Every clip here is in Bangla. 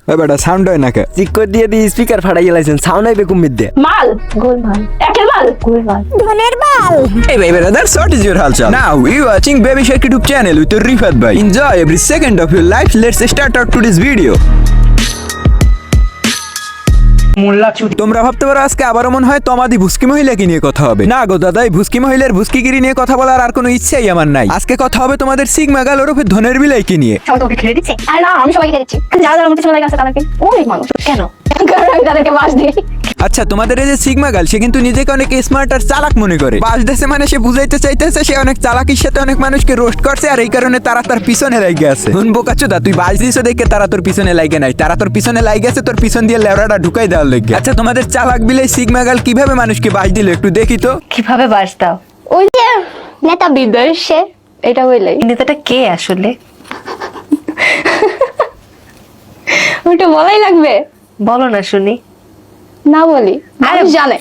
ওই বেটা সাউন্ড হয় না কে চিক করে দিয়ে দি স্পিকার ফাটাই গেলাইছেন সাউন্ড আইবে কুমির দে মাল গোলমাল একের মাল গোলমাল ধনের মাল Hey baby brothers, what is your halchal? Now you watching Baby Shark YouTube channel with your Rifat bhai. Enjoy every second of your life. Let's start out today's video. তোমরা ভাবতে পারো আজকে আবারও মনে হয় তমাদি ভুস্কি মহিলাকে নিয়ে কথা হবে। না গো দাদা, এই ভুস্কি মহিলার ভুস্কিগিরি নিয়ে কথা বলার আর কোনো ইচ্ছাই আমার নাই। আজকে কথা হবে তোমাদের সিগমা গাল ওরফে ধনের বিলাইকে নিয়ে। সবাই তোকে খেলে দিচ্ছে আর না আমি সবাইকে দিচ্ছি যারা যারা আমাকে চলে গেছে তাদেরকে অনেক মানুষ কেন কারণ আমি তাদেরকে বাস দিই। আচ্ছা, তোমাদের এই যে সিগমা গাল সে কিন্তু নিজেকে অনেক স্মার্ট আর চালাক মনে করে। বাস দেশে মানে সে বুঝাইতে চাইতেছে সে অনেক চালাকির সাথে অনেক মানুষকে রোস্ট করছে আর এই কারণে তারা তার পিছনে লাগে আছে। হুন বোকাচোদা, তুই বাস দিছ দেখে তারা তোর পিছনে লাগে নাই, তারা তোর পিছনে লাগে আছে তোর পিছন দিয়ে লেওড়াটা ঢুকাই দেওয়ার লাগে। আচ্ছা, তোমাদের চালাক বিলে সিগমা গাল কিভাবে মানুষকে বাস দিল একটু দেখি তো। কিভাবে বাস দাও? ওই যে নেতা বিদেশে এটা হইলেই নেতাটা কে আসলে? ওইটা বলাই লাগবে, বলো না শুনি। না বলি মানুষ জানে।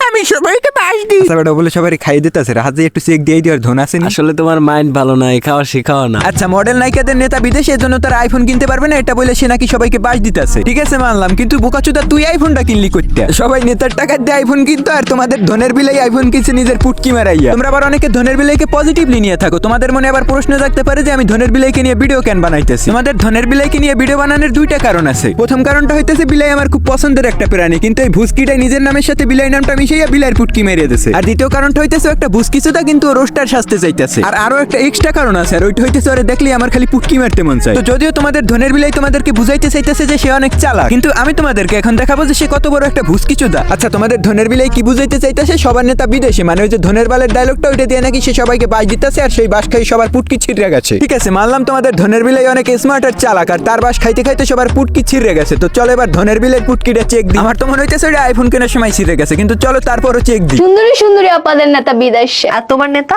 আমি সবাইকে বাস দিই। আচ্ছা বেটা বলে সবাই খাইয়ে দিতেছে, হাতে একটু চেক দিয়ে দেওয়ার ধন আছে না। আসলে তোমার মাইন্ড ভালো না, খাওয়া শেখাও না। আচ্ছা, মডেল নায়িকাদের নেতা বিদেশের জন্য তার আইফোন কিনতে পারবে না এটা বলে সে নাকি সবাইকে বাস দিতেছে। ঠিক আছে মানলাম, কিন্তু বোকাচোদা তুই আইফোনটা কিনলি করতে। সবাই নেতার টাকা দিয়ে আইফোন কিনতো আর তোমাদের ধনের বিলাই আইফোন কিনছে নিজের পুটকি মারাইয়া। তোমরা আবার অনেকে ধনের বিলাইকে পজিটিভলি নিয়ে থাকো। তোমাদের মনে আবার প্রশ্ন থাকতে পারে যে আমি ধনের বিলাইকে নিয়ে ভিডিও কেন বানাইতেছি। তোমাদের ধনের বিলাইকে নিয়ে ভিডিও বানানোর দুইটা কারণ আছে। প্রথম কারণটা হইতেছে বিলাই আমার খুব পছন্দের একটা প্রাণী, কিন্তু এই ভুস্কিটাই নিজের নামের সাথে বিলাই নামটা মিশাইয়া বিলাইয়ের পুটকি মেরে দিয়েছে। আর দ্বিতীয় কারণটা হইতেছে একটা ভুস্কিচোদা কিন্তু রোস্টার শাস্তে চাইতেছে। আর আরো একটা এক্সট্রা কারণ আছে, আর ওইটা হইতেছে ওরে দেখলে আমার খালি পুটকি মারতে মন চায়। তো যদিও তোমাদের ধনের বিলাই তোমাদেরকে বুঝাইতে চাইতেছে যে সে অনেক চালাক, কিন্তু আমি তোমাদেরকে এখন দেখাবো যে সে কত বড় একটা ভুস্কিচোদা। আচ্ছা, তোমাদের ধনের বিলাই কি বুঝাইতে চাইতেছে? সবার নেতা বিদেশে, মানে ওই যে ধনের বালের ডায়লগটা ওইটা দিয়ে নাকি সে সবাইকে বাস দিতেছে আর সেই বাস খাই সবার পুটকি ছিঁড়ে গেছে। ঠিক আছে মানলাম তোমাদের ধনের বিলাই অনেক স্মার্ট আর চালাক আর তার বাস খাইতে খাইতে সবার পুটকি ছিঁড়ে গেছে। তো চলো এবার ধনের বিলের পুটকিটা চেক দিই। আমার তো মনে হইতেছে ওটা আইফোন কেনার সময় ছিঁড়ে গেছে, কিন্তু চলো তারপরও চেক দিই। সুন্দরী সুন্দরী আপাদের নেতা বিদেশে, আর তোমার নেতা?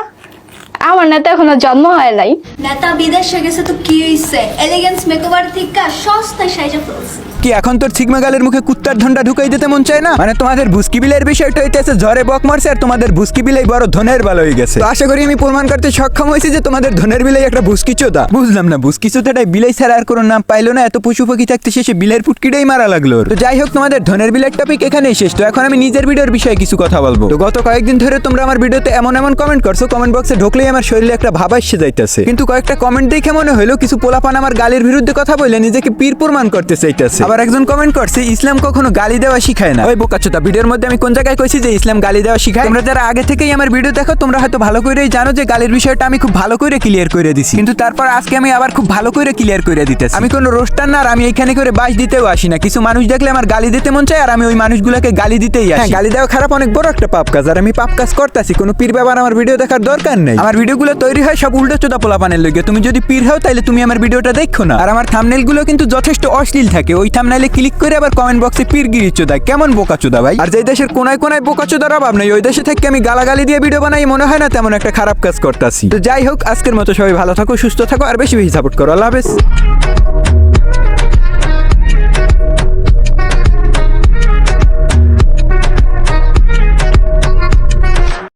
আমার নেতা এখনো জন্ম হয় নাই। নেতা বিদেশে গেছে তো কি হইছে, এলিগেন্স মেকওভার থেকে সস্তায় সাইজা ফেলছে। কি এখন তোর সিগমা গালের মুখে কুত্তার ধনটা ঢুকাই দিতে মন চায় না? মানে তোমাদের ভুস্কি বিলের বিষয়টা হইতেছে ঝড়ে বক মারছে আর তোমাদের ভুস্কি বিলাই বড় ধনের ভালো হয়ে গেছে। তো আশা করি আমি প্রমাণ করতে সক্ষম হয়েছি যে তোমাদের ধনের বিলাই একটা ভুস্কি চোদা। বুঝলাম না ভুস্কি চোদাটাই বিলাই ছাড়া আর কোনো নাম পাইলো না, এত পশু পাখি থাকতে শেষে বিলের পুটকিটাই মারা লাগলো। তো যাই হোক, তোমাদের ধনের বিলের টপিক এখানেই শেষ। তো এখন আমি নিজের ভিডিওর বিষয়ে কিছু কথা বলবো। তো গত কয়েকদিন ধরে তোমরা আমার ভিডিওতে এমন এমন কমেন্ট করছো, কমেন্ট বক্সে ঢুকলেই আমার শরীরে একটা ভাব এসে যাইতেছে। কিন্তু কয়েকটা কমেন্ট দেখে মনে হলো কিছু পোলাপান আমার গালির বিরুদ্ধে কথা বলে নিজেকে পীর প্রমাণ করতে চাইতেছে। আবার একজন কমেন্ট করছে ইসলাম কখনো গালি দেওয়া শিখায় না। ওই বোকাচোদা, ভিডিওর মধ্যে আমি কোন জায়গায় কইছি যে ইসলাম গালি দেওয়া শিখায়? তোমরা যারা আগে থেকেই আমার ভিডিও দেখো তোমরা হয়তো ভালো করেই জানো যে গালির বিষয়টা আমি খুব ভালো করে ক্লিয়ার করে দিছি, কিন্তু তারপর আজকে আমি আবার খুব ভালো করে ক্লিয়ার করে দিতেছি। আমি কোনো রোস্টার না আর আমি এখানে করে বাস দিতেও আসি না। কিছু মানুষ দেখলে আমার গালি দিতে মন চায় আর আমি ওই মানুষগুলোকে গালি দিতেই আসি। গালি দেওয়া খারাপ, অনেক বড় একটা পাপ কাজ, আর আমি পাপ কাজ করতেছি। কোনো পীর বাবার আমার ভিডিও দেখার দরকার নেই। আমার ভিডিওগুলো তৈরি হয় সব উল্টো চোদা পোলাপানের লইগে। তুমি যদি পীর হও তাহলে তুমি আমার ভিডিওটা দেখো না। আর আমার থাম্বনেল গুলো কিন্তু যথেষ্ট অশ্লীল থাকে, ওই থাম্বনেলে ক্লিক করে আবার কমেন্ট বক্সে পীরগিরি চোদা কেমন বোকাচোদা ভাই। আর যে দেশের কোনায় কোনায় বোকাচোদার অভাব নেই ওই দেশে থেকে আমি গালাগালি দিয়ে ভিডিও বানাই মনে হয় না তেমন একটা খারাপ কাজ করতেছি। তো যাই হোক, আজকের মতো সবাই ভালো থাকো, সুস্থ থাকো আর বেশি বেশি সাপোর্ট করো। আল্লাহ হাফেজ।